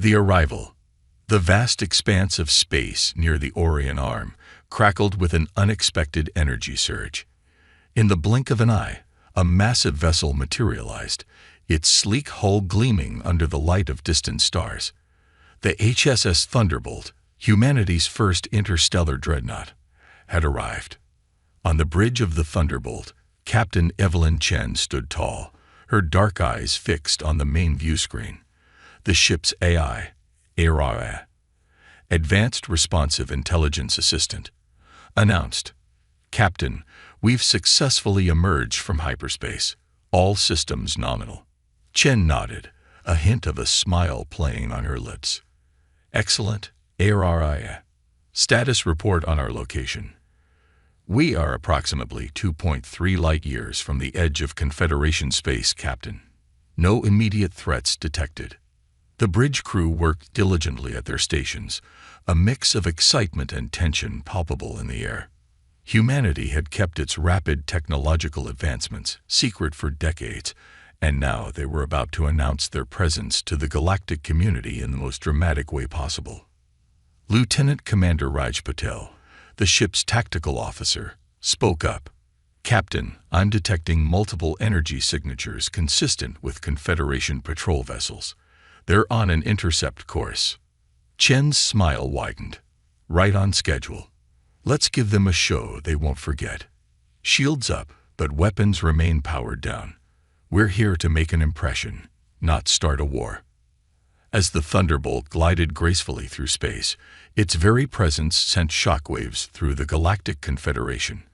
The arrival. The vast expanse of space near the Orion Arm crackled with an unexpected energy surge. In the blink of an eye, a massive vessel materialized, its sleek hull gleaming under the light of distant stars. The HSS Thunderbolt, humanity's first interstellar dreadnought, had arrived. On the bridge of the Thunderbolt, Captain Evelyn Chen stood tall, her dark eyes fixed on the main view screen. The ship's AI, Advanced Responsive Intelligence Assistant, announced, "Captain, we've successfully emerged from hyperspace. All systems nominal." Chen nodded, a hint of a smile playing on her lips. "Excellent, ARIA. Status report on our location. We are approximately 2.3 light-years from the edge of Confederation space, Captain. No immediate threats detected." The bridge crew worked diligently at their stations, a mix of excitement and tension palpable in the air. Humanity had kept its rapid technological advancements secret for decades, and now they were about to announce their presence to the galactic community in the most dramatic way possible. Lieutenant Commander Raj Patel, the ship's tactical officer, spoke up. "Captain, I'm detecting multiple energy signatures consistent with Confederation patrol vessels. They're on an intercept course." Chen's smile widened. "Right on schedule. Let's give them a show they won't forget. Shields up, but weapons remain powered down. We're here to make an impression, not start a war." As the Thunderbolt glided gracefully through space, its very presence sent shockwaves through the Galactic Confederation.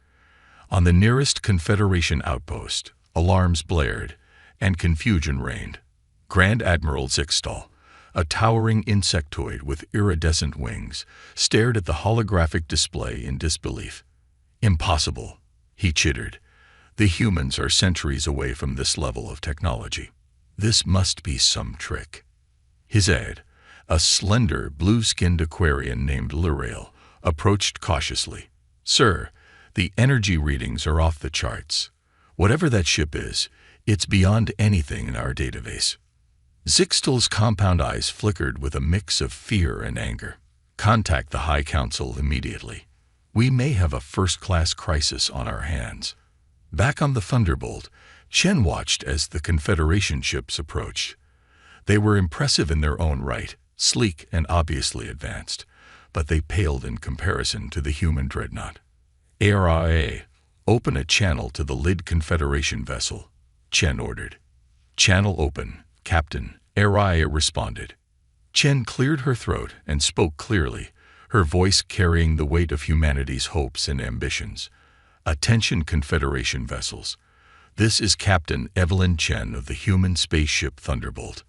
On the nearest Confederation outpost, alarms blared, and confusion reigned. Grand Admiral Zixtal, a towering insectoid with iridescent wings, stared at the holographic display in disbelief. "Impossible," he chittered. "The humans are centuries away from this level of technology. This must be some trick." His aide, a slender, blue-skinned Aquarian named Lirail, approached cautiously. "Sir, the energy readings are off the charts. Whatever that ship is, it's beyond anything in our database." Zixtal's compound eyes flickered with a mix of fear and anger. "Contact the High Council immediately. We may have a first-class crisis on our hands." Back on the Thunderbolt, Chen watched as the Confederation ships approached. They were impressive in their own right, sleek and obviously advanced, but they paled in comparison to the human dreadnought. "ARIA, open a channel to the Lid Confederation vessel," Chen ordered. "Channel open, Captain," ARIA responded. Chen cleared her throat and spoke clearly, her voice carrying the weight of humanity's hopes and ambitions. "Attention, Confederation vessels. This is Captain Evelyn Chen of the human spaceship Thunderbolt.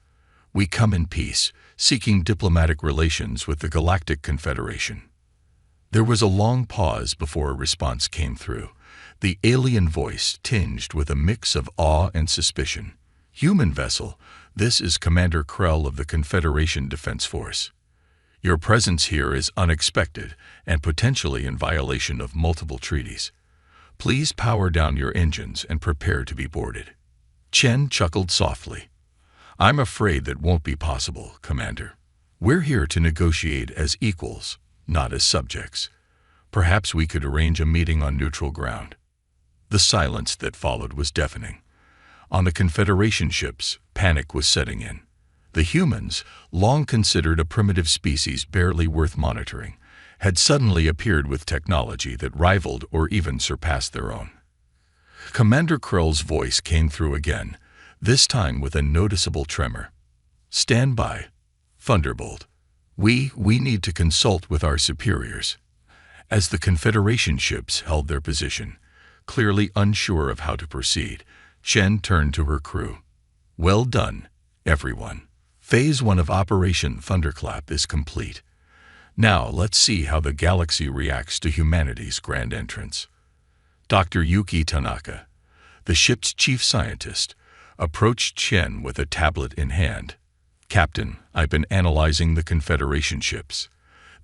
We come in peace, seeking diplomatic relations with the Galactic Confederation." There was a long pause before a response came through, the alien voice tinged with a mix of awe and suspicion. "Human vessel, this is Commander Krell of the Confederation Defense Force. Your presence here is unexpected and potentially in violation of multiple treaties. Please power down your engines and prepare to be boarded." Chen chuckled softly. "I'm afraid that won't be possible, Commander. We're here to negotiate as equals, not as subjects. Perhaps we could arrange a meeting on neutral ground." The silence that followed was deafening. On the Confederation ships, panic was setting in. The humans, long considered a primitive species barely worth monitoring, had suddenly appeared with technology that rivaled or even surpassed their own. Commander Krell's voice came through again, this time with a noticeable tremor. "Stand by, Thunderbolt. We need to consult with our superiors." As the Confederation ships held their position, clearly unsure of how to proceed, Chen turned to her crew. "Well done, everyone. Phase 1 of Operation Thunderclap is complete. Now let's see how the galaxy reacts to humanity's grand entrance." Dr. Yuki Tanaka, the ship's chief scientist, approached Chen with a tablet in hand. "Captain, I've been analyzing the Confederation ships.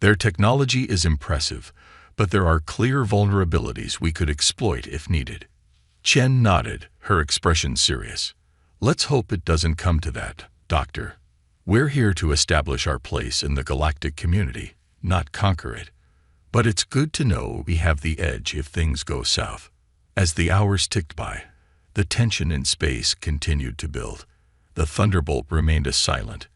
Their technology is impressive, but there are clear vulnerabilities we could exploit if needed." Chen nodded, her expression serious. "Let's hope it doesn't come to that, Doctor. We're here to establish our place in the galactic community, not conquer it. But it's good to know we have the edge if things go south. As the hours ticked by, the tension in space continued to build. The Thunderbolt remained a silent,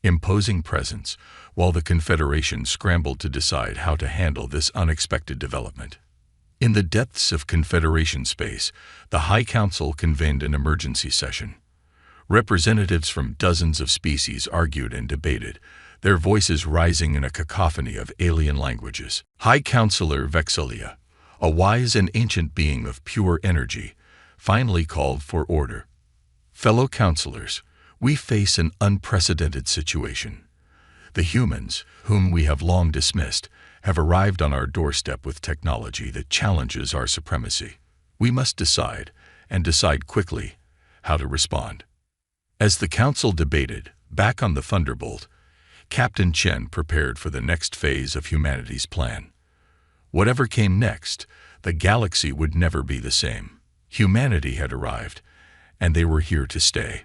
imposing presence, while the Confederation scrambled to decide how to handle this unexpected development. In the depths of Confederation space, the High Council convened an emergency session. Representatives from dozens of species argued and debated, their voices rising in a cacophony of alien languages. High Counselor Vexalia, a wise and ancient being of pure energy, finally called for order. Fellow counselors, we face an unprecedented situation. The humans, whom we have long dismissed, have arrived on our doorstep with technology that challenges our supremacy. We must decide, and decide quickly, how to respond. As the council debated, back on the Thunderbolt, Captain Chen prepared for the next phase of humanity's plan. Whatever came next, the galaxy would never be the same. Humanity had arrived, and they were here to stay.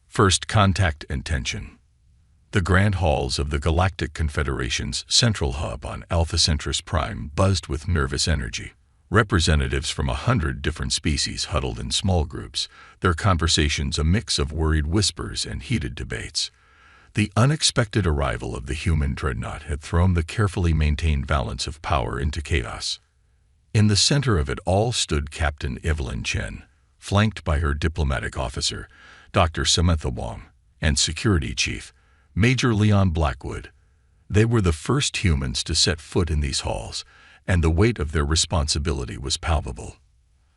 First contact and tension. The grand halls of the Galactic Confederation's central hub on Alpha Centaurus Prime buzzed with nervous energy. Representatives from 100 different species huddled in small groups, their conversations a mix of worried whispers and heated debates. The unexpected arrival of the human Dreadnought had thrown the carefully maintained balance of power into chaos. In the center of it all stood Captain Evelyn Chen, flanked by her diplomatic officer, Dr. Samantha Wong, and Security Chief, Major Leon Blackwood. They were the first humans to set foot in these halls, and the weight of their responsibility was palpable.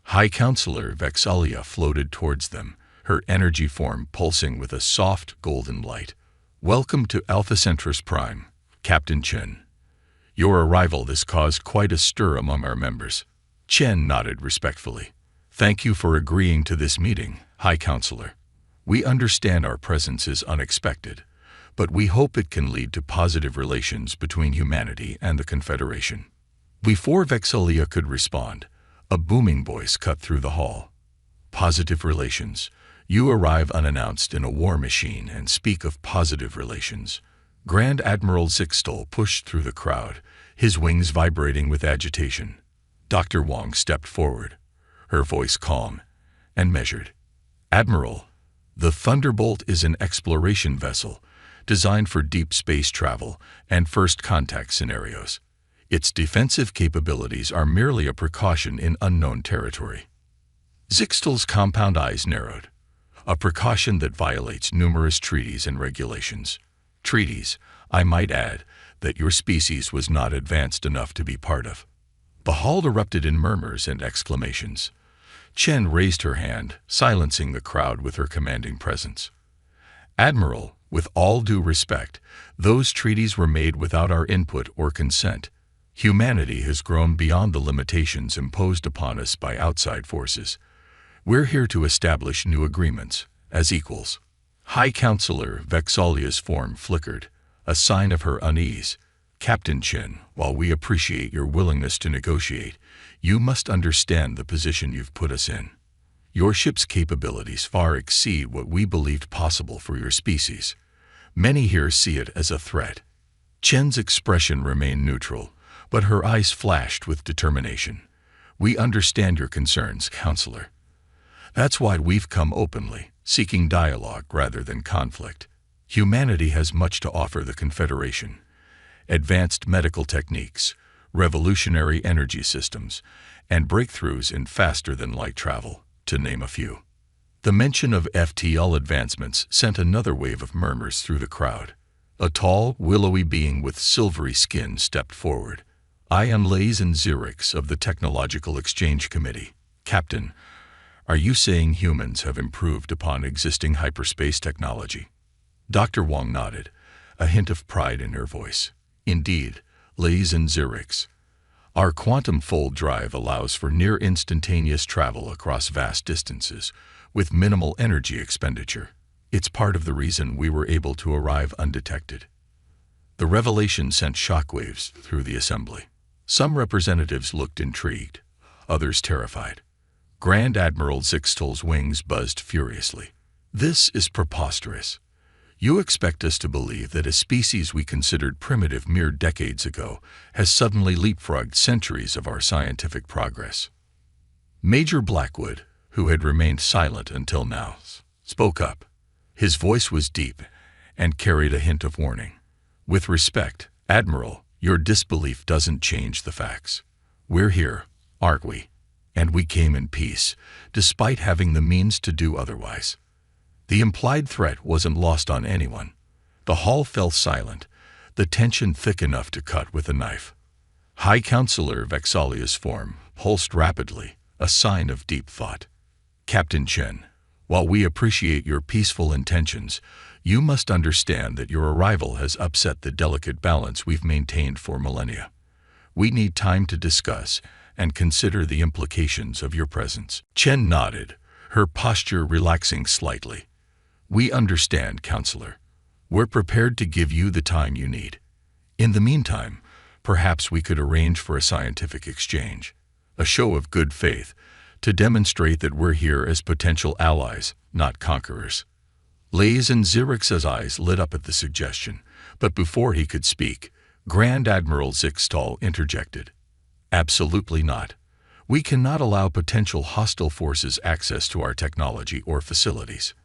High Counselor Vexalia floated towards them, her energy form pulsing with a soft golden light. "Welcome to Alpha Centaurus Prime, Captain Chen. Your arrival has caused quite a stir among our members." Chen nodded respectfully. "Thank you for agreeing to this meeting, High Counselor. We understand our presence is unexpected, but we hope it can lead to positive relations between humanity and the Confederation." Before Vexalia could respond, a booming voice cut through the hall. "Positive relations. You arrive unannounced in a war machine and speak of positive relations." Grand Admiral Zixtel pushed through the crowd, his wings vibrating with agitation. Dr. Wong stepped forward, her voice calm and measured. "Admiral, the Thunderbolt is an exploration vessel designed for deep space travel and first contact scenarios. Its defensive capabilities are merely a precaution in unknown territory." Zixtel's compound eyes narrowed. "A precaution that violates numerous treaties and regulations. Treaties, I might add, that your species was not advanced enough to be part of." The hall erupted in murmurs and exclamations. Chen raised her hand, silencing the crowd with her commanding presence. "Admiral, with all due respect, those treaties were made without our input or consent. Humanity has grown beyond the limitations imposed upon us by outside forces. We're here to establish new agreements, as equals." High Counselor Vexalia's form flickered, a sign of her unease. "Captain Chen, while we appreciate your willingness to negotiate, you must understand the position you've put us in. Your ship's capabilities far exceed what we believed possible for your species. Many here see it as a threat." Chen's expression remained neutral, but her eyes flashed with determination. "We understand your concerns, Counselor. That's why we've come openly, seeking dialogue rather than conflict. Humanity has much to offer the Confederation. Advanced medical techniques, revolutionary energy systems, and breakthroughs in faster-than-light travel, to name a few." The mention of FTL advancements sent another wave of murmurs through the crowd. A tall, willowy being with silvery skin stepped forward. "I am Lazen Zirix of the Technological Exchange Committee. Captain, are you saying humans have improved upon existing hyperspace technology?" Dr. Wong nodded, a hint of pride in her voice. "Indeed, Lazen Zirix. Our quantum fold drive allows for near-instantaneous travel across vast distances, with minimal energy expenditure. It's part of the reason we were able to arrive undetected." The revelation sent shockwaves through the assembly. Some representatives looked intrigued, others terrified. Grand Admiral Zixtel's wings buzzed furiously. "This is preposterous. You expect us to believe that a species we considered primitive mere decades ago has suddenly leapfrogged centuries of our scientific progress. Major Blackwood, who had remained silent until now, spoke up. His voice was deep and carried a hint of warning. With respect, Admiral, your disbelief doesn't change the facts. We're here, aren't we? And we came in peace, despite having the means to do otherwise. The implied threat wasn't lost on anyone. The hall fell silent, the tension thick enough to cut with a knife. High Counselor Vexalia's form pulsed rapidly, a sign of deep thought. Captain Chen, while we appreciate your peaceful intentions, you must understand that your arrival has upset the delicate balance we've maintained for millennia. We need time to discuss and consider the implications of your presence. Chen nodded, her posture relaxing slightly. We understand, Counselor. We're prepared to give you the time you need. In the meantime, perhaps we could arrange for a scientific exchange, a show of good faith, to demonstrate that we're here as potential allies, not conquerors. Lay's and Zirix's eyes lit up at the suggestion, but before he could speak, Grand Admiral Zixtal interjected. Absolutely not. We cannot allow potential hostile forces access to our technology or facilities.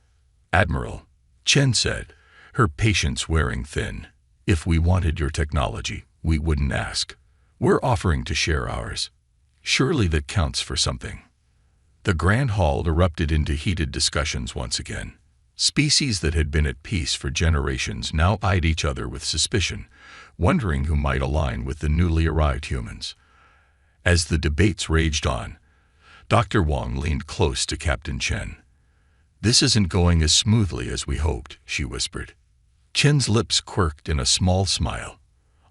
Admiral, Chen said, her patience wearing thin. If we wanted your technology, we wouldn't ask. We're offering to share ours. Surely that counts for something. The Grand Hall erupted into heated discussions once again. Species that had been at peace for generations now eyed each other with suspicion, wondering who might align with the newly arrived humans. As the debates raged on, Dr. Wang leaned close to Captain Chen. This isn't going as smoothly as we hoped, she whispered. Chen's lips quirked in a small smile.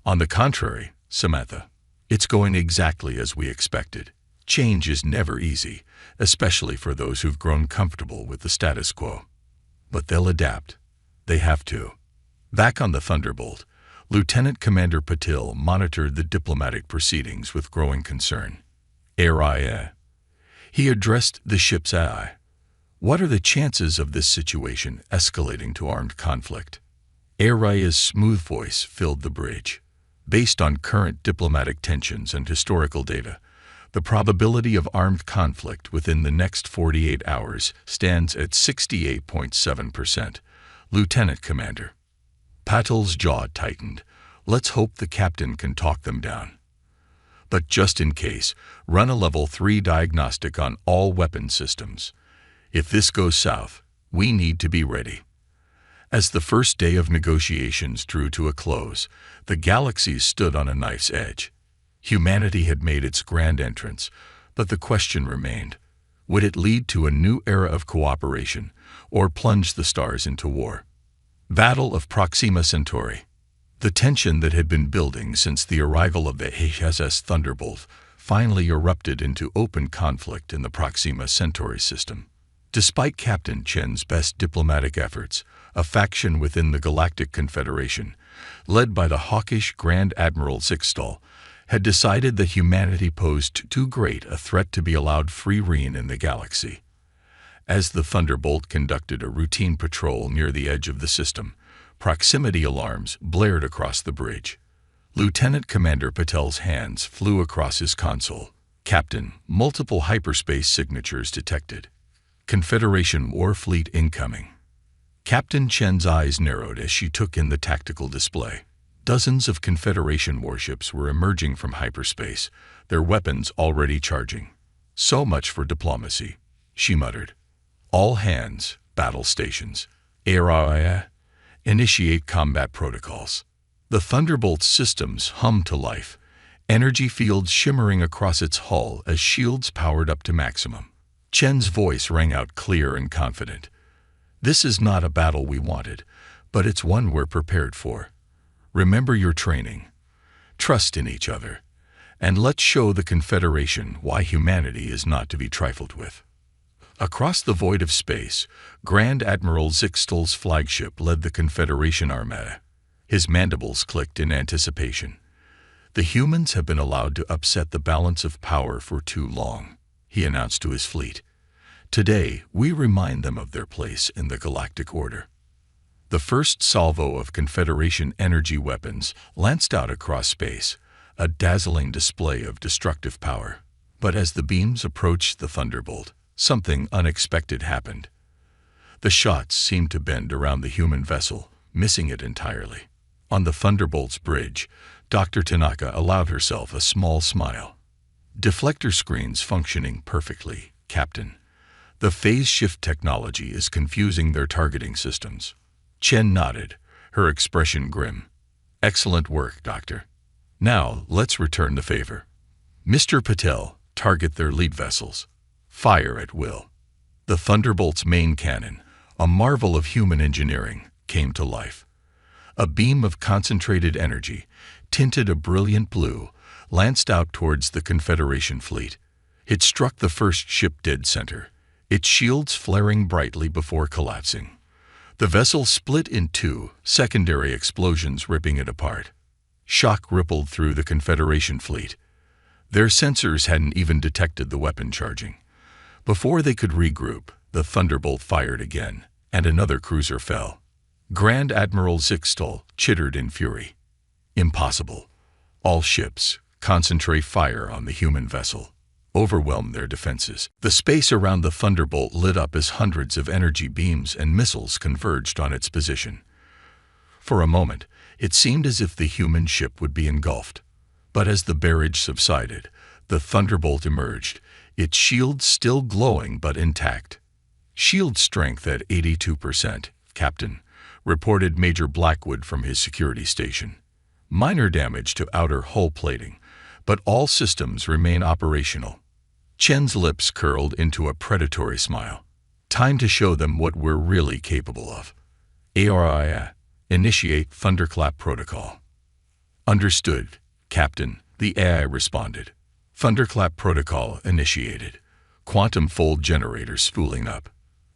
On the contrary, Samantha, it's going exactly as we expected. Change is never easy, especially for those who've grown comfortable with the status quo. But they'll adapt. They have to. Back on the Thunderbolt, Lieutenant Commander Patil monitored the diplomatic proceedings with growing concern. Araya. He addressed the ship's AI. What are the chances of this situation escalating to armed conflict? Araya's smooth voice filled the bridge. Based on current diplomatic tensions and historical data, the probability of armed conflict within the next 48 hours stands at 68.7%. Lieutenant Commander. Patil's jaw tightened. Let's hope the captain can talk them down. But just in case, run a level 3 diagnostic on all weapon systems. If this goes south, we need to be ready. As the first day of negotiations drew to a close, the galaxies stood on a knife's edge. Humanity had made its grand entrance, but the question remained, would it lead to a new era of cooperation or plunge the stars into war? Battle of Proxima Centauri. The tension that had been building since the arrival of the HSS Thunderbolt finally erupted into open conflict in the Proxima Centauri system. Despite Captain Chen's best diplomatic efforts, a faction within the Galactic Confederation, led by the hawkish Grand Admiral Zixtal, had decided that humanity posed too great a threat to be allowed free rein in the galaxy. As the Thunderbolt conducted a routine patrol near the edge of the system, proximity alarms blared across the bridge. Lieutenant Commander Patel's hands flew across his console. Captain, multiple hyperspace signatures detected. Confederation War Fleet incoming. Captain Chen's eyes narrowed as she took in the tactical display. Dozens of Confederation warships were emerging from hyperspace, their weapons already charging. So much for diplomacy, she muttered. All hands, battle stations. Araya, initiate combat protocols. The Thunderbolt's systems hummed to life, energy fields shimmering across its hull as shields powered up to maximum. Chen's voice rang out clear and confident. This is not a battle we wanted, but it's one we're prepared for. Remember your training. Trust in each other. And let's show the Confederation why humanity is not to be trifled with. Across the void of space, Grand Admiral Zixtal's flagship led the Confederation Armada. His mandibles clicked in anticipation. The humans have been allowed to upset the balance of power for too long, he announced to his fleet. Today, we remind them of their place in the galactic order. The first salvo of Confederation energy weapons lanced out across space, a dazzling display of destructive power. But as the beams approached the Thunderbolt, something unexpected happened. The shots seemed to bend around the human vessel, missing it entirely. On the Thunderbolt's bridge, Dr. Tanaka allowed herself a small smile. Deflector screens functioning perfectly, Captain. The phase shift technology is confusing their targeting systems. Chen nodded, her expression grim. Excellent work, Doctor. Now, let's return the favor. Mr. Patel, target their lead vessels. Fire at will. The Thunderbolt's main cannon, a marvel of human engineering, came to life. A beam of concentrated energy, tinted a brilliant blue, lanced out towards the Confederation fleet. It struck the first ship dead center, its shields flaring brightly before collapsing. The vessel split in two, secondary explosions ripping it apart. Shock rippled through the Confederation fleet. Their sensors hadn't even detected the weapon charging. Before they could regroup, the Thunderbolt fired again, and another cruiser fell. Grand Admiral Zixtal chittered in fury. Impossible. All ships, concentrate fire on the human vessel. Overwhelm their defenses. The space around the Thunderbolt lit up as hundreds of energy beams and missiles converged on its position. For a moment, it seemed as if the human ship would be engulfed. But as the barrage subsided, the Thunderbolt emerged, its shield still glowing but intact. Shield strength at 82%, Captain, reported Major Blackwood from his security station. Minor damage to outer hull plating, but all systems remain operational. Chen's lips curled into a predatory smile. Time to show them what we're really capable of. ARIA, initiate Thunderclap protocol. Understood, Captain, the AI responded. Thunderclap protocol initiated. Quantum fold generators spooling up.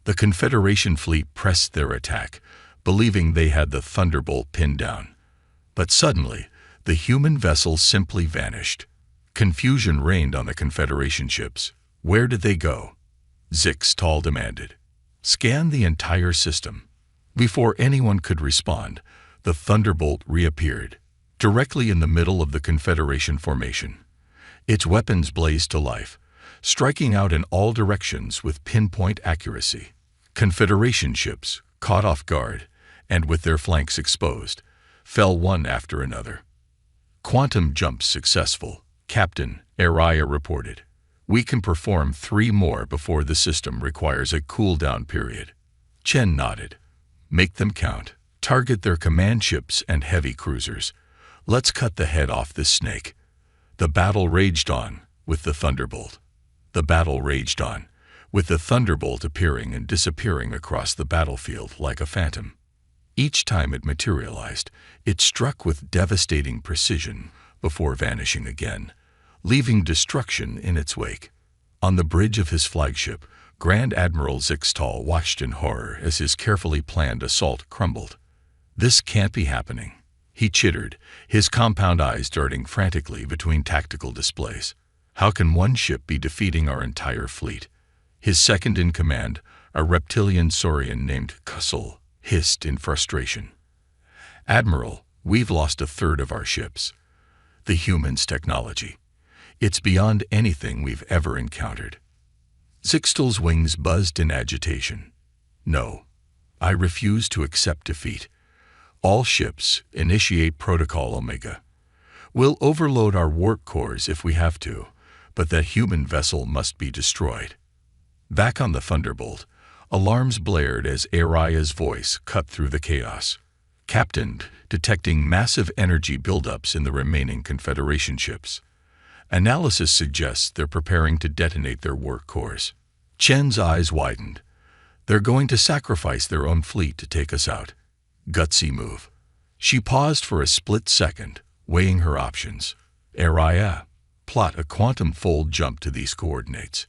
The Confederation fleet pressed their attack, believing they had the Thunderbolt pinned down. But suddenly, the human vessel simply vanished. Confusion reigned on the Confederation ships. Where did they go? Zixtal demanded. Scan the entire system. Before anyone could respond, the Thunderbolt reappeared, directly in the middle of the Confederation formation. Its weapons blazed to life, striking out in all directions with pinpoint accuracy. Confederation ships, caught off guard, and with their flanks exposed, fell one after another. Quantum jumps successful, Captain, Araya reported. We can perform 3 more before the system requires a cooldown period. Chen nodded. Make them count. Target their command ships and heavy cruisers. Let's cut the head off this snake. The battle raged on, with the Thunderbolt. The battle raged on, with the Thunderbolt appearing and disappearing across the battlefield like a phantom. Each time it materialized, it struck with devastating precision before vanishing again, leaving destruction in its wake. On the bridge of his flagship, Grand Admiral Zixtal watched in horror as his carefully planned assault crumbled. This can't be happening, he chittered, his compound eyes darting frantically between tactical displays. How can one ship be defeating our entire fleet? His second in command, a reptilian saurian named Kussel, hissed in frustration. Admiral, we've lost a third of our ships. The humans' technology. It's beyond anything we've ever encountered. Zixtal's wings buzzed in agitation. No, I refuse to accept defeat. All ships, initiate Protocol Omega. We'll overload our warp cores if we have to, but that human vessel must be destroyed. Back on the Thunderbolt, alarms blared as Araya's voice cut through the chaos. Captain, detecting massive energy buildups in the remaining Confederation ships. Analysis suggests they're preparing to detonate their warp cores. Chen's eyes widened. They're going to sacrifice their own fleet to take us out. Gutsy move. She paused for a split second, weighing her options. Araya, plot a quantum fold jump to these coordinates.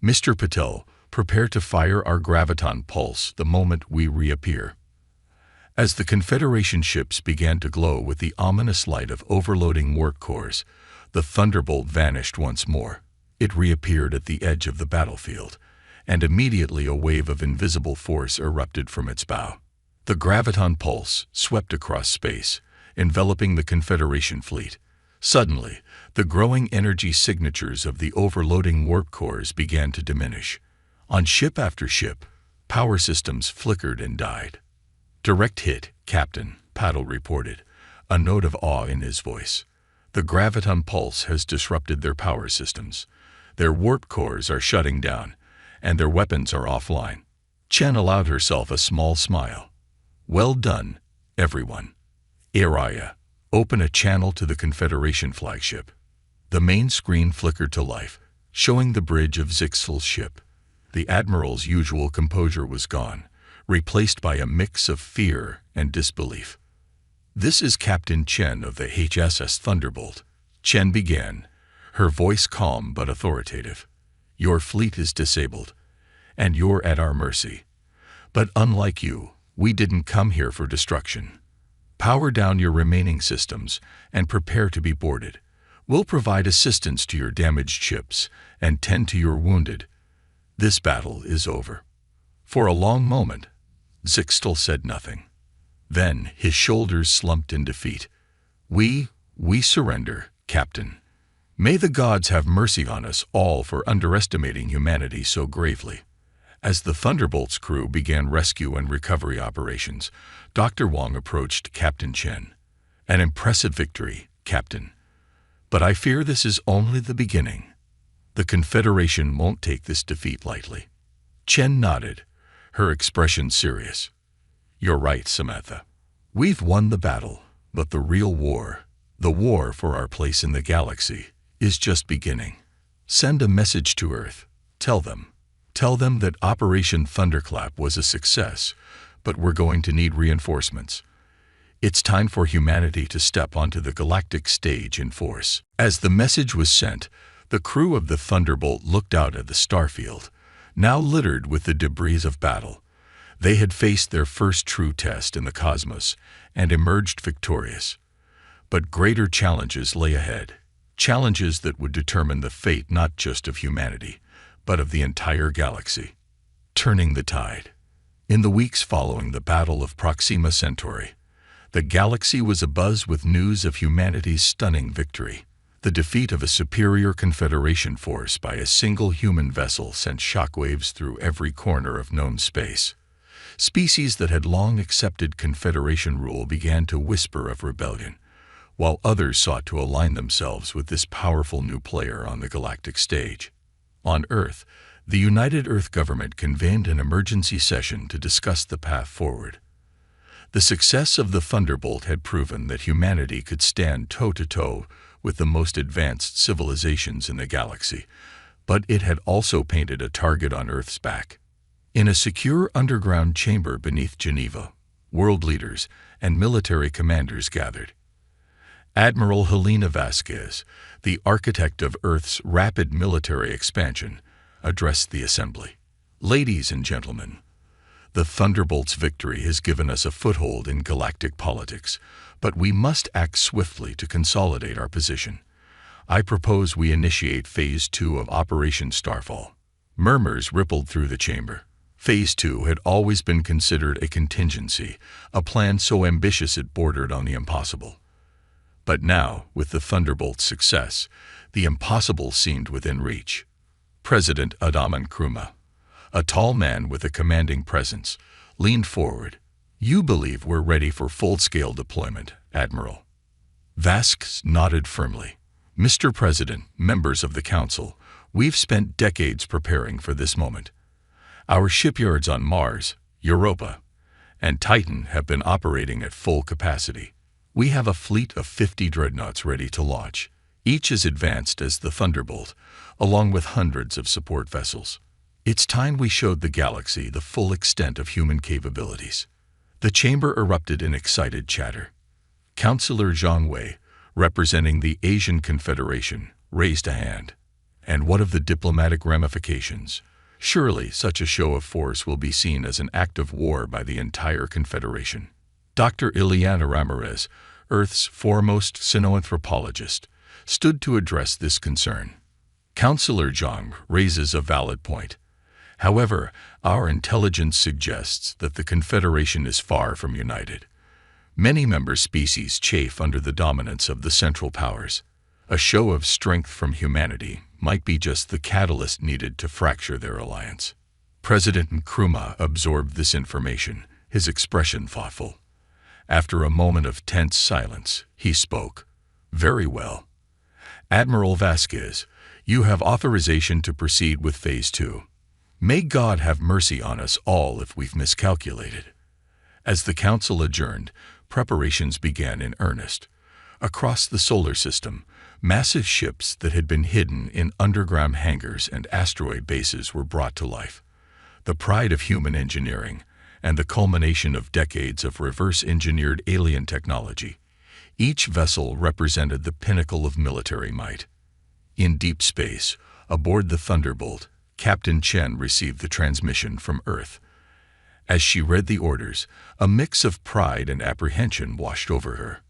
Mr. Patel, prepare to fire our graviton pulse the moment we reappear. As the Confederation ships began to glow with the ominous light of overloading warp cores, the Thunderbolt vanished once more. It reappeared at the edge of the battlefield, and immediately a wave of invisible force erupted from its bow. The graviton pulse swept across space, enveloping the Confederation fleet. Suddenly, the growing energy signatures of the overloading warp cores began to diminish. On ship after ship, power systems flickered and died. "Direct hit, Captain," Paddle reported, a note of awe in his voice. "The graviton pulse has disrupted their power systems. Their warp cores are shutting down, and their weapons are offline." Chen allowed herself a small smile. "Well done, everyone. Araya, open a channel to the Confederation flagship." The main screen flickered to life, showing the bridge of Zixel's ship. The Admiral's usual composure was gone, replaced by a mix of fear and disbelief. "This is Captain Chen of the HSS Thunderbolt," Chen began, her voice calm but authoritative. "Your fleet is disabled, and you're at our mercy. But unlike you, we didn't come here for destruction. Power down your remaining systems and prepare to be boarded. We'll provide assistance to your damaged ships and tend to your wounded. This battle is over." For a long moment, Zixel said nothing. Then his shoulders slumped in defeat. We surrender, Captain. May the gods have mercy on us all for underestimating humanity so gravely." As the Thunderbolt's crew began rescue and recovery operations, Dr. Wong approached Captain Chen. "An impressive victory, Captain. But I fear this is only the beginning. The Confederation won't take this defeat lightly." Chen nodded, her expression serious. "You're right, Samantha. We've won the battle, but the real war, the war for our place in the galaxy, is just beginning. Send a message to Earth. Tell them that Operation Thunderclap was a success, but we're going to need reinforcements. It's time for humanity to step onto the galactic stage in force." As the message was sent, the crew of the Thunderbolt looked out at the starfield, now littered with the debris of battle. They had faced their first true test in the cosmos and emerged victorious. But greater challenges lay ahead, challenges that would determine the fate not just of humanity, but of the entire galaxy. Turning the tide. In the weeks following the Battle of Proxima Centauri, the galaxy was abuzz with news of humanity's stunning victory. The defeat of a superior Confederation force by a single human vessel sent shockwaves through every corner of known space. Species that had long accepted Confederation rule began to whisper of rebellion, while others sought to align themselves with this powerful new player on the galactic stage. On Earth, the United Earth government convened an emergency session to discuss the path forward. The success of the Thunderbolt had proven that humanity could stand toe-to-toe with the most advanced civilizations in the galaxy, but it had also painted a target on Earth's back. In a secure underground chamber beneath Geneva, world leaders and military commanders gathered. Admiral Helena Vasquez, the architect of Earth's rapid military expansion, addressed the assembly. "Ladies and gentlemen, the Thunderbolt's victory has given us a foothold in galactic politics, but we must act swiftly to consolidate our position. I propose we initiate Phase 2 of Operation Starfall." Murmurs rippled through the chamber. Phase 2 had always been considered a contingency, a plan so ambitious it bordered on the impossible. But now, with the Thunderbolt's success, the impossible seemed within reach. President Adaman Kruma, a tall man with a commanding presence, leaned forward. "You believe we're ready for full-scale deployment, Admiral?" Vasquez nodded firmly. "Mr. President, members of the Council, we've spent decades preparing for this moment. Our shipyards on Mars, Europa, and Titan have been operating at full capacity. We have a fleet of 50 Dreadnoughts ready to launch, each as advanced as the Thunderbolt, along with hundreds of support vessels. It's time we showed the galaxy the full extent of human capabilities." The chamber erupted in excited chatter. Councillor Zhang Wei, representing the Asian Confederation, raised a hand. "And what of the diplomatic ramifications? Surely such a show of force will be seen as an act of war by the entire Confederation." Dr. Ileana Ramirez, Earth's foremost xenoanthropologist, stood to address this concern. "Councillor Zhang raises a valid point. However, our intelligence suggests that the Confederation is far from united. Many member species chafe under the dominance of the Central Powers. A show of strength from humanity might be just the catalyst needed to fracture their alliance. President Nkrumah absorbed this information, his expression thoughtful. After a moment of tense silence, he spoke. "Very well. Admiral Vasquez, you have authorization to proceed with Phase 2. May God have mercy on us all if we've miscalculated." As the council adjourned, preparations began in earnest. Across the solar system, massive ships that had been hidden in underground hangars and asteroid bases were brought to life. The pride of human engineering, and the culmination of decades of reverse-engineered alien technology. Each vessel represented the pinnacle of military might. In deep space, aboard the Thunderbolt, Captain Chen received the transmission from Earth. As she read the orders, a mix of pride and apprehension washed over her.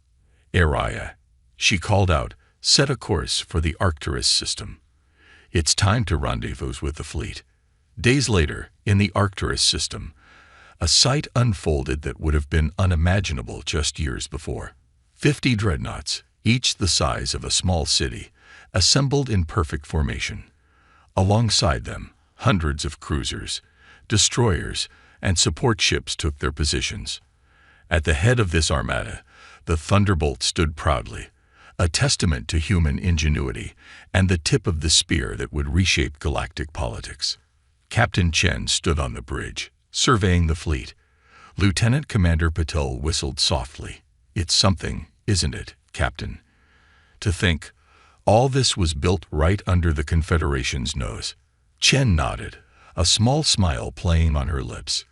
"Araya," she called out, "set a course for the Arcturus system. It's time to rendezvous with the fleet." Days later, in the Arcturus system, a sight unfolded that would have been unimaginable just years before. 50 dreadnoughts, each the size of a small city, assembled in perfect formation. Alongside them, hundreds of cruisers, destroyers, and support ships took their positions. At the head of this armada, the Thunderbolt stood proudly, a testament to human ingenuity and the tip of the spear that would reshape galactic politics. Captain Chen stood on the bridge, surveying the fleet. Lieutenant Commander Patel whistled softly. "It's something, isn't it, Captain? To think, all this was built right under the Confederation's nose." Chen nodded, a small smile playing on her lips.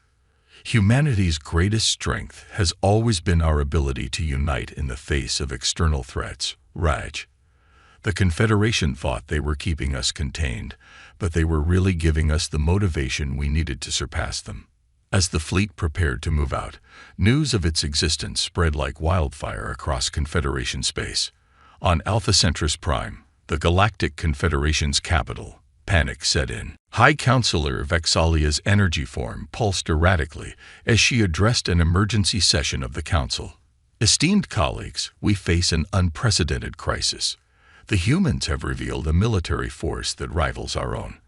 "Humanity's greatest strength has always been our ability to unite in the face of external threats, Raj. The Confederation thought they were keeping us contained, but they were really giving us the motivation we needed to surpass them." As the fleet prepared to move out, news of its existence spread like wildfire across Confederation space. On Alpha Centaurus Prime, the Galactic Confederation's capital, panic set in. High Counselor Vexalia's energy form pulsed erratically as she addressed an emergency session of the Council. "Esteemed colleagues, we face an unprecedented crisis. The humans have revealed a military force that rivals our own.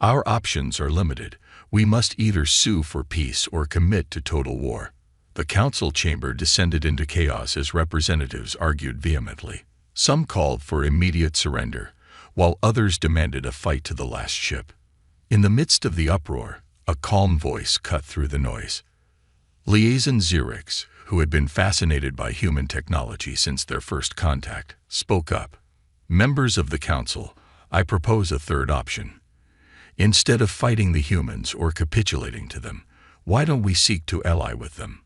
Our options are limited. We must either sue for peace or commit to total war." The council chamber descended into chaos as representatives argued vehemently. Some called for immediate surrender, while others demanded a fight to the last ship. In the midst of the uproar, a calm voice cut through the noise. Liaison Xerix, who had been fascinated by human technology since their first contact, spoke up. "Members of the council, I propose a third option. Instead of fighting the humans or capitulating to them, why don't we seek to ally with them?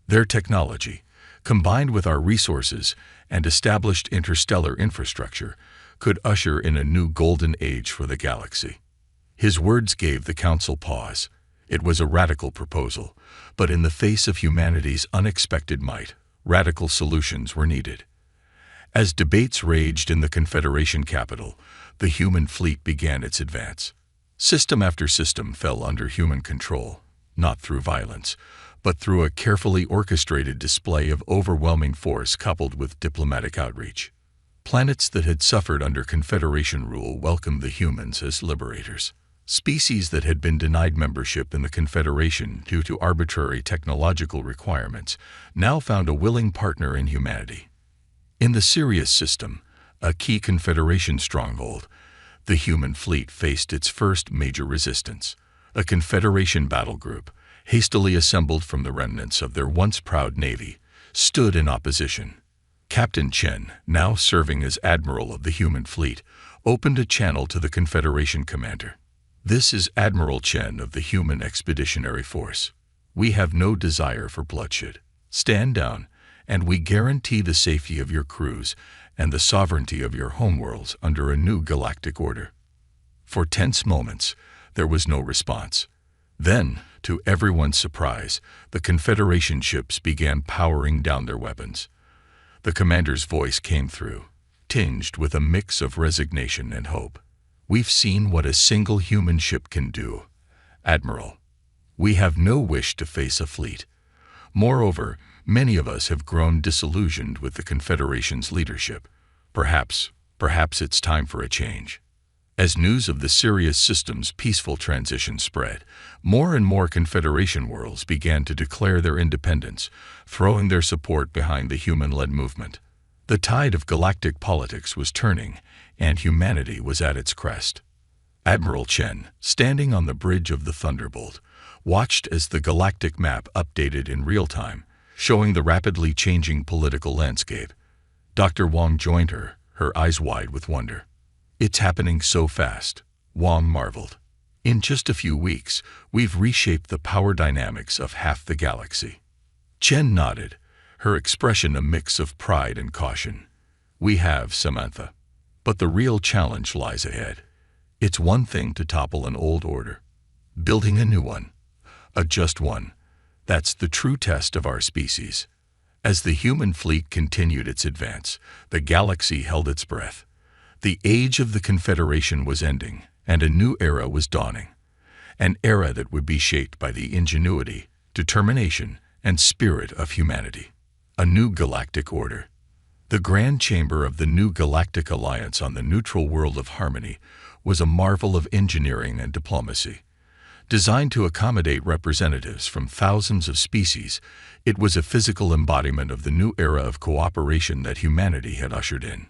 Their technology, combined with our resources and established interstellar infrastructure, could usher in a new golden age for the galaxy." His words gave the council pause. It was a radical proposal, but in the face of humanity's unexpected might, radical solutions were needed. As debates raged in the Confederation capital, the human fleet began its advance. System after system fell under human control, not through violence, but through a carefully orchestrated display of overwhelming force coupled with diplomatic outreach. Planets that had suffered under Confederation rule welcomed the humans as liberators. Species that had been denied membership in the Confederation due to arbitrary technological requirements now found a willing partner in humanity. In the Sirius system, a key Confederation stronghold, the human fleet faced its first major resistance. A Confederation battle group, hastily assembled from the remnants of their once proud navy, stood in opposition. Captain Chen, now serving as admiral of the human fleet, opened a channel to the Confederation commander. "This is Admiral Chen of the Human Expeditionary Force. We have no desire for bloodshed. Stand down, and we guarantee the safety of your crews and the sovereignty of your homeworlds under a new galactic order." For tense moments, there was no response. Then, to everyone's surprise, the Confederation ships began powering down their weapons. The commander's voice came through, tinged with a mix of resignation and hope. "We've seen what a single human ship can do. Admiral, we have no wish to face a fleet. Moreover, many of us have grown disillusioned with the Confederation's leadership. Perhaps it's time for a change. As news of the Sirius system's peaceful transition spread, more and more Confederation worlds began to declare their independence, throwing their support behind the human-led movement. The tide of galactic politics was turning, and humanity was at its crest. Admiral Chen, standing on the bridge of the Thunderbolt, watched as the galactic map updated in real time, showing the rapidly changing political landscape. Dr. Wang joined her, her eyes wide with wonder. It's happening so fast, Wang marveled. In just a few weeks, we've reshaped the power dynamics of half the galaxy. Chen nodded, her expression a mix of pride and caution. We have, Samantha. But the real challenge lies ahead. It's one thing to topple an old order. Building a new one, a just one, that's the true test of our species. As the human fleet continued its advance, the galaxy held its breath. The age of the Confederation was ending, and a new era was dawning. An era that would be shaped by the ingenuity, determination, and spirit of humanity. A new galactic order. The Grand Chamber of the new Galactic Alliance on the neutral world of Harmony was a marvel of engineering and diplomacy. Designed to accommodate representatives from thousands of species, it was a physical embodiment of the new era of cooperation that humanity had ushered in.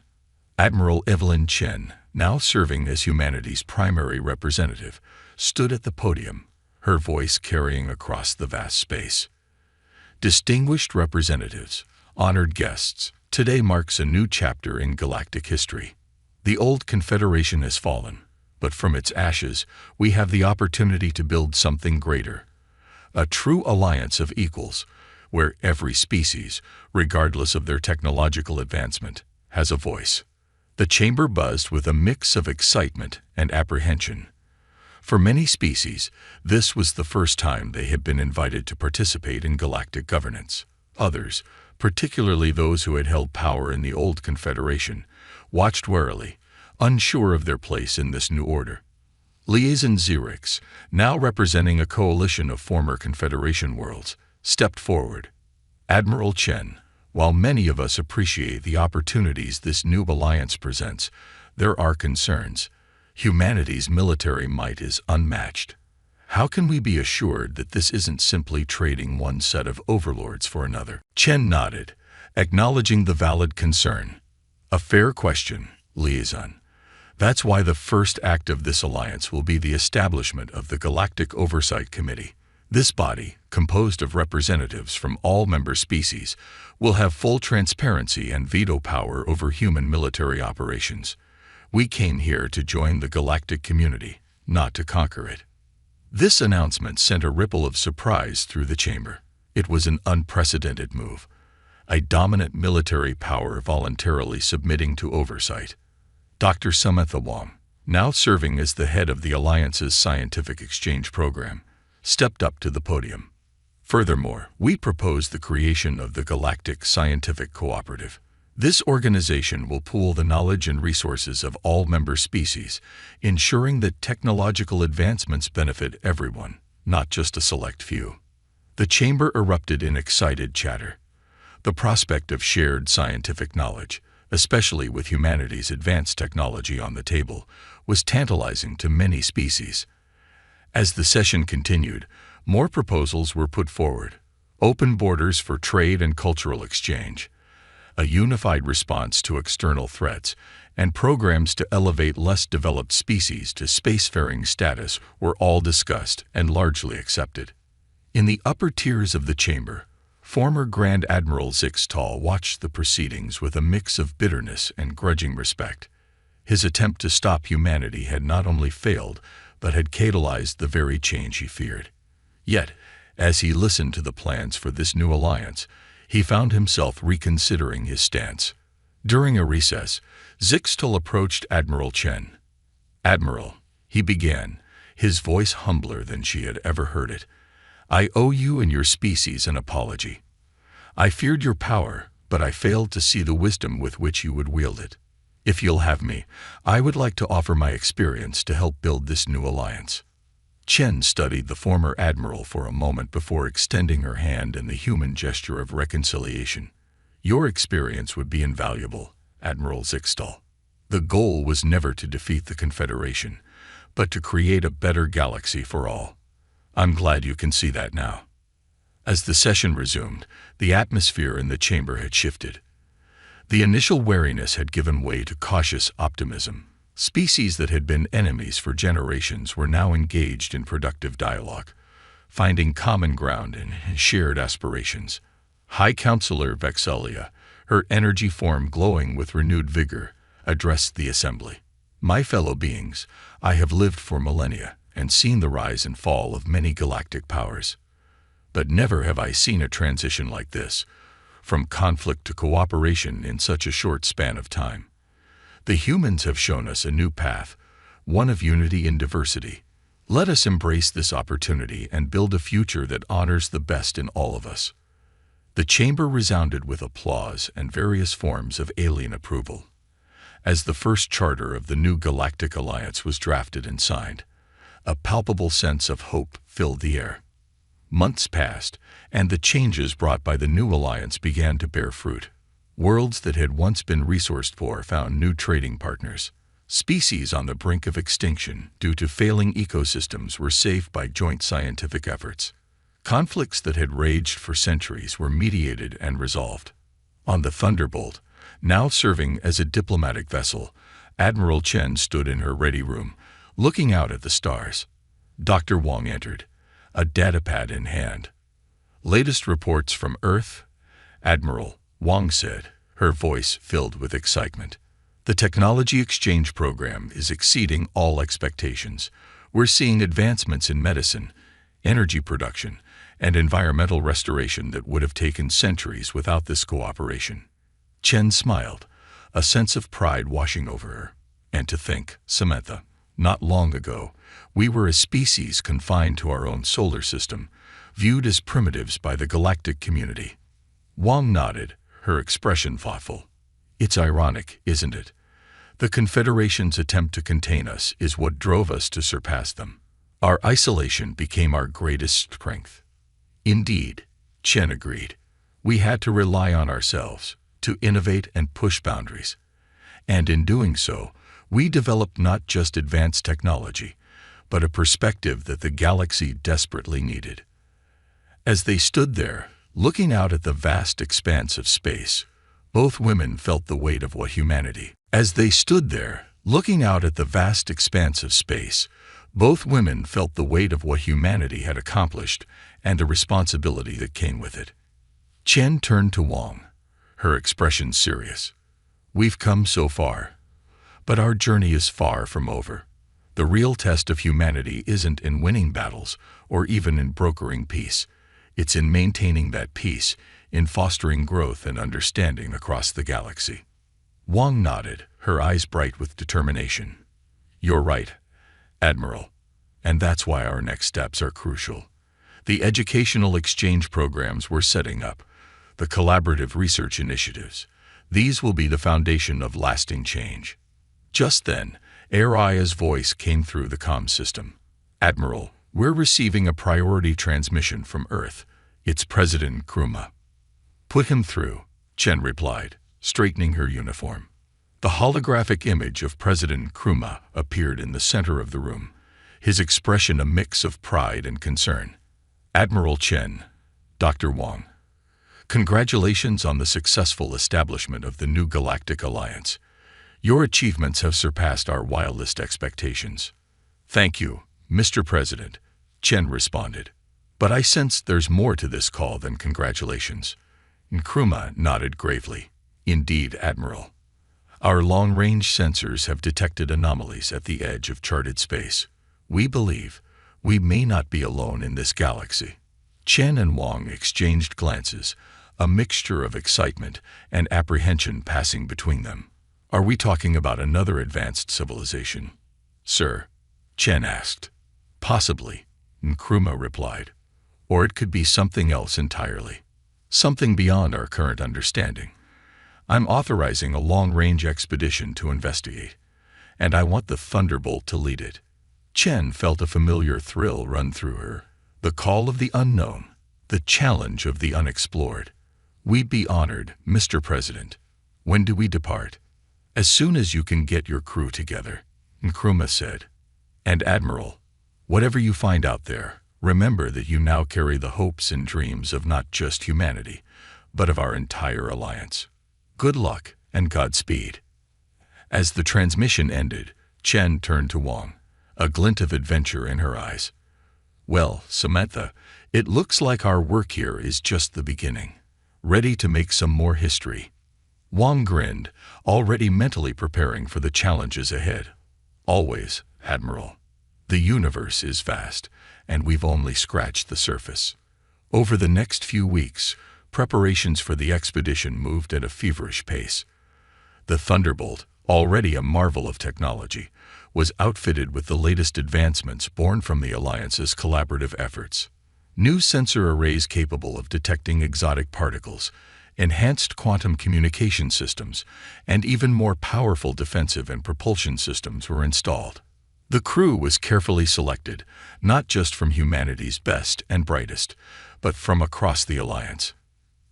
Admiral Evelyn Chen, now serving as humanity's primary representative, stood at the podium, her voice carrying across the vast space. Distinguished representatives, honored guests, today marks a new chapter in galactic history. The old Confederation has fallen, but from its ashes, we have the opportunity to build something greater. A true alliance of equals, where every species, regardless of their technological advancement, has a voice. The chamber buzzed with a mix of excitement and apprehension. For many species, this was the first time they had been invited to participate in galactic governance. Others, particularly those who had held power in the old Confederation, watched warily, unsure of their place in this new order. Liaison Xerix, now representing a coalition of former Confederation worlds, stepped forward. Admiral Chen, while many of us appreciate the opportunities this new alliance presents, there are concerns. Humanity's military might is unmatched. How can we be assured that this isn't simply trading one set of overlords for another? Chen nodded, acknowledging the valid concern. A fair question, Liaison. That's why the first act of this alliance will be the establishment of the Galactic Oversight Committee. This body, composed of representatives from all member species, will have full transparency and veto power over human military operations. We came here to join the galactic community, not to conquer it. This announcement sent a ripple of surprise through the chamber. It was an unprecedented move. A dominant military power voluntarily submitting to oversight. Dr. Samantha Wang, now serving as the head of the Alliance's scientific exchange program, stepped up to the podium. Furthermore, we propose the creation of the Galactic Scientific Cooperative. This organization will pool the knowledge and resources of all member species, ensuring that technological advancements benefit everyone, not just a select few. The chamber erupted in excited chatter. The prospect of shared scientific knowledge, especially with humanity's advanced technology on the table, was tantalizing to many species. As the session continued, more proposals were put forward. Open borders for trade and cultural exchange, a unified response to external threats, and programs to elevate less developed species to spacefaring status were all discussed and largely accepted. In the upper tiers of the chamber, former Grand Admiral Zixtal watched the proceedings with a mix of bitterness and grudging respect. His attempt to stop humanity had not only failed, but had catalyzed the very change he feared. Yet, as he listened to the plans for this new alliance, he found himself reconsidering his stance. During a recess, Zixtal approached Admiral Chen. "Admiral," he began, his voice humbler than she had ever heard it, "I owe you and your species an apology. I feared your power, but I failed to see the wisdom with which you would wield it. If you'll have me, I would like to offer my experience to help build this new alliance." Chen studied the former admiral for a moment before extending her hand in the human gesture of reconciliation. Your experience would be invaluable, Admiral Zixtal. The goal was never to defeat the Confederation, but to create a better galaxy for all. I'm glad you can see that now. As the session resumed, the atmosphere in the chamber had shifted. The initial wariness had given way to cautious optimism. Species that had been enemies for generations were now engaged in productive dialogue, finding common ground and shared aspirations. High Counselor Vexelia, her energy form glowing with renewed vigor, addressed the assembly. My fellow beings, I have lived for millennia and seen the rise and fall of many galactic powers. But never have I seen a transition like this, from conflict to cooperation in such a short span of time. The humans have shown us a new path, one of unity and diversity. Let us embrace this opportunity and build a future that honors the best in all of us. The chamber resounded with applause and various forms of alien approval. As the first charter of the new Galactic Alliance was drafted and signed, a palpable sense of hope filled the air. Months passed, and the changes brought by the new alliance began to bear fruit. Worlds that had once been resource-poor found new trading partners. Species on the brink of extinction due to failing ecosystems were saved by joint scientific efforts. Conflicts that had raged for centuries were mediated and resolved. On the Thunderbolt, now serving as a diplomatic vessel, Admiral Chen stood in her ready room, looking out at the stars. Dr. Wong entered, a datapad in hand. Latest reports from Earth? Admiral, Wong said, her voice filled with excitement. The technology exchange program is exceeding all expectations. We're seeing advancements in medicine, energy production, and environmental restoration that would have taken centuries without this cooperation. Chen smiled, a sense of pride washing over her. And to think, Samantha, not long ago, we were a species confined to our own solar system, viewed as primitives by the galactic community. Wong nodded, her expression thoughtful. It's ironic, isn't it? The Confederation's attempt to contain us is what drove us to surpass them. Our isolation became our greatest strength. Indeed, Chen agreed. We had to rely on ourselves, to innovate and push boundaries. And in doing so, we developed not just advanced technology, but a perspective that the galaxy desperately needed. As they stood there, looking out at the vast expanse of space, both women felt the weight of what humanity. As they stood there, looking out at the vast expanse of space, both women felt the weight of what humanity had accomplished and the responsibility that came with it. Chen turned to Wong, her expression serious. We've come so far, but our journey is far from over. The real test of humanity isn't in winning battles or even in brokering peace. It's in maintaining that peace, in fostering growth and understanding across the galaxy. Wong nodded, her eyes bright with determination. You're right, Admiral, and that's why our next steps are crucial. The educational exchange programs we're setting up, the collaborative research initiatives, these will be the foundation of lasting change. Just then, Araya's voice came through the comm system. Admiral, we're receiving a priority transmission from Earth. It's President Kruma. Put him through, Chen replied, straightening her uniform. The holographic image of President Kruma appeared in the center of the room, his expression a mix of pride and concern. Admiral Chen, Dr. Wong, congratulations on the successful establishment of the new Galactic Alliance. Your achievements have surpassed our wildest expectations. Thank you, Mr. President, Chen responded. But I sense there's more to this call than congratulations. Nkrumah nodded gravely. Indeed, Admiral. Our long-range sensors have detected anomalies at the edge of charted space. We believe we may not be alone in this galaxy. Chen and Wong exchanged glances, a mixture of excitement and apprehension passing between them. Are we talking about another advanced civilization? Sir, Chen asked. Possibly, Nkrumah replied. Or it could be something else entirely. Something beyond our current understanding. I'm authorizing a long-range expedition to investigate, and I want the Thunderbolt to lead it. Chen felt a familiar thrill run through her. The call of the unknown, the challenge of the unexplored. "We'd be honored, Mr. President. When do we depart?" "As soon as you can get your crew together," Nkrumah said. "And Admiral, whatever you find out there, remember that you now carry the hopes and dreams of not just humanity, but of our entire alliance. Good luck and Godspeed." As the transmission ended, Chen turned to Wang, a glint of adventure in her eyes. "Well, Samantha, it looks like our work here is just the beginning. Ready to make some more history?" Wang grinned, already mentally preparing for the challenges ahead. "Always, Admiral. The universe is vast, and we've only scratched the surface." Over the next few weeks, preparations for the expedition moved at a feverish pace. The Thunderbolt, already a marvel of technology, was outfitted with the latest advancements born from the Alliance's collaborative efforts. New sensor arrays capable of detecting exotic particles, enhanced quantum communication systems, and even more powerful defensive and propulsion systems were installed. The crew was carefully selected, not just from humanity's best and brightest, but from across the Alliance.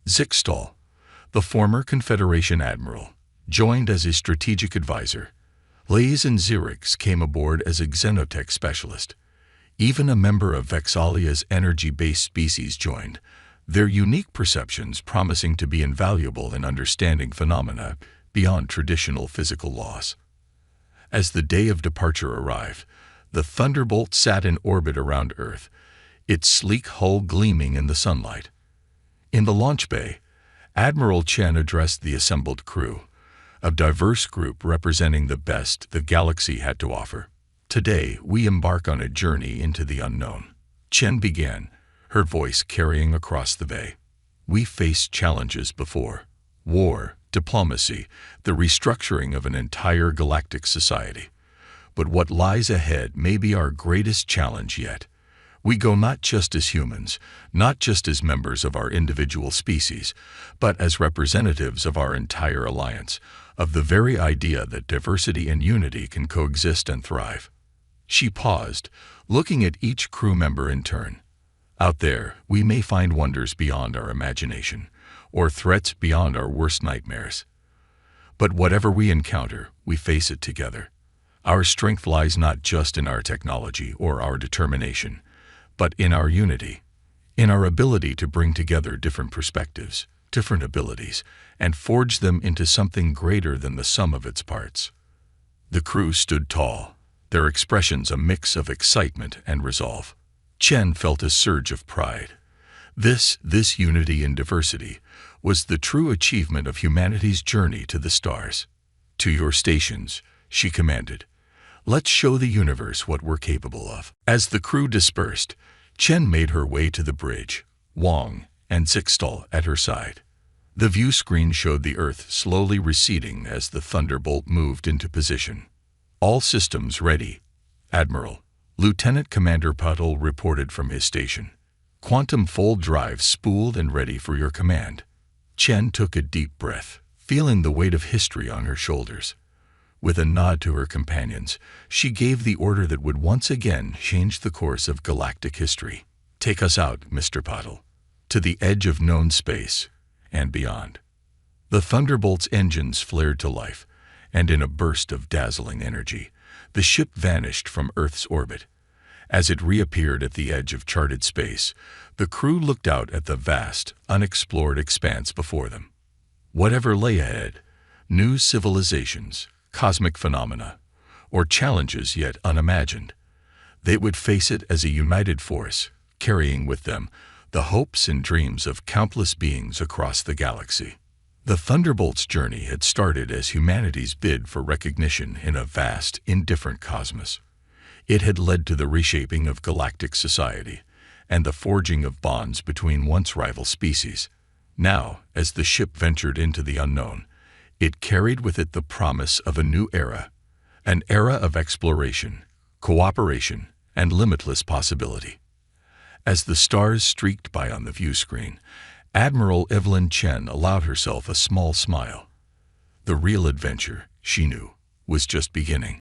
Zixtal, the former Confederation admiral, joined as a strategic advisor. Lays and Xerix came aboard as a xenotech specialist. Even a member of Vexalia's energy-based species joined, their unique perceptions promising to be invaluable in understanding phenomena beyond traditional physical laws. As the day of departure arrived, the Thunderbolt sat in orbit around Earth, its sleek hull gleaming in the sunlight. In the launch bay, Admiral Chen addressed the assembled crew, a diverse group representing the best the galaxy had to offer. "Today, we embark on a journey into the unknown," Chen began, her voice carrying across the bay. "We faced challenges before: war, diplomacy, the restructuring of an entire galactic society. But what lies ahead may be our greatest challenge yet. We go not just as humans, not just as members of our individual species, but as representatives of our entire alliance, of the very idea that diversity and unity can coexist and thrive." She paused, looking at each crew member in turn. "Out there, we may find wonders beyond our imagination, or threats beyond our worst nightmares. But whatever we encounter, we face it together. Our strength lies not just in our technology or our determination, but in our unity, in our ability to bring together different perspectives, different abilities, and forge them into something greater than the sum of its parts." The crew stood tall, their expressions a mix of excitement and resolve. Chen felt a surge of pride. This unity in diversity was the true achievement of humanity's journey to the stars. "To your stations," she commanded. "Let's show the universe what we're capable of." As the crew dispersed, Chen made her way to the bridge, Wang and Zixtal at her side. The view screen showed the Earth slowly receding as the Thunderbolt moved into position. "All systems ready, Admiral," Lieutenant Commander Puddle reported from his station. "Quantum fold drive spooled and ready for your command." Chen took a deep breath, feeling the weight of history on her shoulders. With a nod to her companions, she gave the order that would once again change the course of galactic history. "Take us out, Mr. Puddle, to the edge of known space and beyond." The Thunderbolt's engines flared to life, and in a burst of dazzling energy, the ship vanished from Earth's orbit. As it reappeared at the edge of charted space, the crew looked out at the vast, unexplored expanse before them. Whatever lay ahead, new civilizations, cosmic phenomena, or challenges yet unimagined, they would face it as a united force, carrying with them the hopes and dreams of countless beings across the galaxy. The Thunderbolt's journey had started as humanity's bid for recognition in a vast, indifferent cosmos. It had led to the reshaping of galactic society and the forging of bonds between once rival species. Now, as the ship ventured into the unknown, it carried with it the promise of a new era, an era of exploration, cooperation, and limitless possibility. As the stars streaked by on the view screen, Admiral Evelyn Chen allowed herself a small smile. The real adventure, she knew, was just beginning.